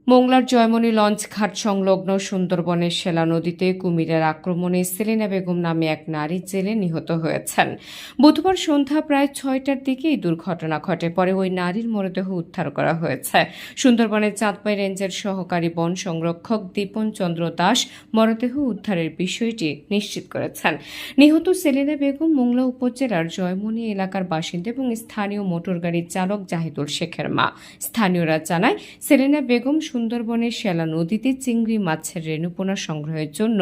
মোংলার Joymoni launch ঘাট সংলগ্ন সুন্দরবনের শেলা নদীতে কুমিরের আক্রমণে সেলিনা বেগম নামে এক নারী জেলে নিহত হয়েছেন। বুধবার সন্ধ্যা প্রায় 6টার দিকে এই দুর্ঘটনা ঘটে। পরে ওই নারীর মরদেহ উদ্ধার করা হয়েছে। সুন্দরবনের চাঁদপাই রেঞ্জের সহকারী বন সংরক্ষক দীপন চন্দ্র দাস মরদেহ উদ্ধারের বিষয়টি নিশ্চিত করেছেন। নিহত সেলিনা বেগম মোংলা উপজেলার জয়মণি এলাকার বাসিন্দা এবং স্থানীয় মোটরগাড়ির চালক জাহিদুল শেখের মা। স্থানীয়রা জানায়, সেলিনা বেগম সুন্দরবনের শেলা নদীতে চিংড়ি মাছের রেণুপোনা সংগ্রহের জন্য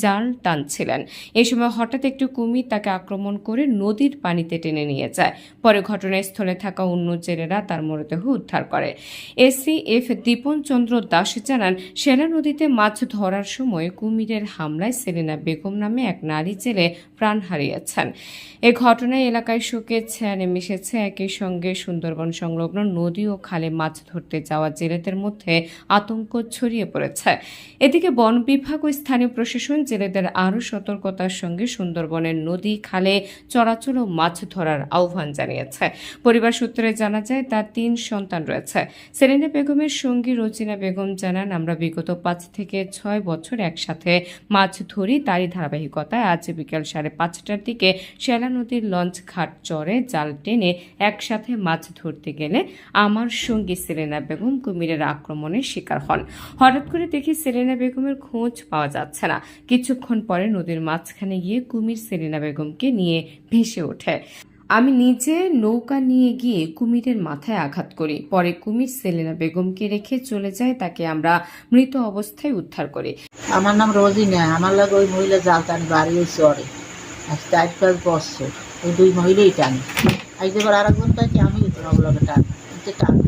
জাল টানছিলেন। এ সময় হঠাৎ একটি কুমির তাকে আক্রমণ করে নদীর পানিতে টেনে নিয়ে যায়। পরে ঘটনাস্থলে থাকা অন্য জেলেরা তার মরদেহ উদ্ধার করে। এসিএফ দীপন চন্দ্র দাস জানান, শেলা নদীতে মাছ ধরার সময় কুমিরের হামলায় সেলিনা বেগম নামে এক নারী জেলে প্রাণ হারিয়েছেন। এ ঘটনায় এলাকায় শোকের ছায়া নেমে এসেছে। একই সঙ্গে সুন্দরবন সংলগ্ন নদী ও খালে মাছ ধরতে যাওয়া জেলেদের মধ্যে আতঙ্ক ছড়িয়ে পড়েছে। এদিকে বন বিভাগ ও স্থানীয় প্রশাসন জেলেদের আরও সতর্কতার সঙ্গে সুন্দরবনের নদী খালে চলাচল ও মাছ ধরার আহ্বান জানিয়েছে। পরিবার সূত্রে জানা যায়, তার 3 সন্তান রয়েছে। সেলিনা বেগমের সঙ্গী রোজিনা বেগম জানান, আমরা বিগত 5 থেকে 6 বছর একসাথে মাছ ধরি। তারই ধারাবাহিকতায় আজ বিকেল 5:30টার দিকে শেলা নদীর লঞ্চ ঘাট চরে জাল টেনে একসাথে মাছ ধরতে গেলে আমার সঙ্গী সেলিনা বেগম কুমিরের আক্রমণের শিকার হন। হঠাৎ করে দেখি সেলিনা বেগমের খোঁজ পাওয়া যাচ্ছে না। কিছুক্ষণ পরে নদীর মাঝখানে গিয়ে কুমির সেলিনা বেগমকে নিয়ে ভেসে ওঠে। আমি নিজে নৌকা নিয়ে গিয়ে কুমিরের মাথায় আঘাত করি। পরে কুমির সেলিনা বেগমকে রেখে চলে যায়। তাকে আমরা মৃত অবস্থায় উদ্ধার করি। আমার নাম রোজিনা। আমার লাগে ওই মহিলা জাল টানি বাড়ি ওই চরে আজ 4-5 বছর ওই 2 মহিলাই টানি। আজ এবার আর একজন টানি, আমি ওগুলোকে টানি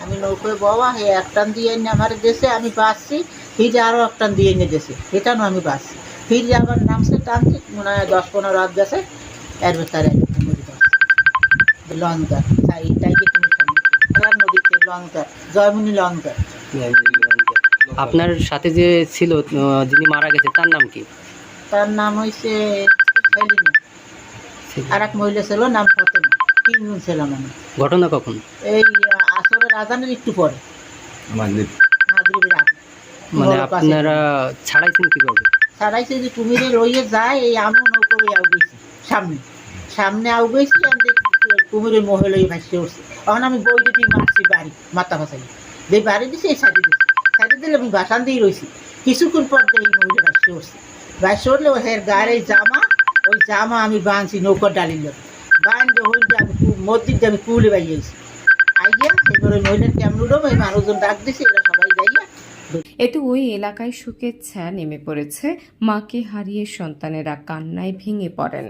আমি নৌকোয় বাবা হে এক টান দিয়ে এনে আমার দেশে আমি বাঁচছি, ফিরে আরও এক টান দিয়ে এনে দেশে এটানো আমি বাঁচছি। ফিরে আবার নামছে টানছি, মনে হয় 10-15 রাত গেছে। এর ভেতরে লঙ্কার এইটাইকে তুমি খেলার নদীতে লঙ্কার জয়মণি লঙ্কার। আপনার সাথে যে ছিল যিনি মারা গেছে তার নাম কি? তার নাম হয়েছে সেলিনা। আর এক মহিলা ছিল নাম ফতেমা। 3 জন ছিলাম আমি। ঘটনা কখন? এই আসরের আজানের একটু পরে, মাগরিবের আগে। মানে আপনারা ছাড়াইছেন কিভাবে? ছাড়াইছে যে কুমিরে রইয়ে যায়, এই আমিও নৌকো আউ গেছি সামনে আউ গেছি। আমি কুমিরের মহিলাই ভাসতে উঠছে। তখন আমি বই দিয়ে মারছি বাড়ি মাথা ভাসাই যে বাড়ি দিছি, এই সাইডে দিলে আমি ভাসান দিয়ে রয়েছি। কিছুক্ষণ পর দিয়ে এই মহিলা ভাসতে উঠছে। ভাসতে উঠলে ওই হের গায়ের ওই জামা আমি বাঁধছি নৌকার ডালির লোক বাঁধতে হইলে আমি মসজিদ দিয়ে আমি কুলে বাইয়েছি আইয়া এবার ওই মহিলার কেমন উঠবো এই মানুষজন ডাক দিছে, এরা সবাই যাইয়া। এতে ওই এলাকায় শোকের ছায়া নেমে পড়েছে। মাকে হারিয়ে সন্তানেরা কান্নায় ভেঙে পড়েন।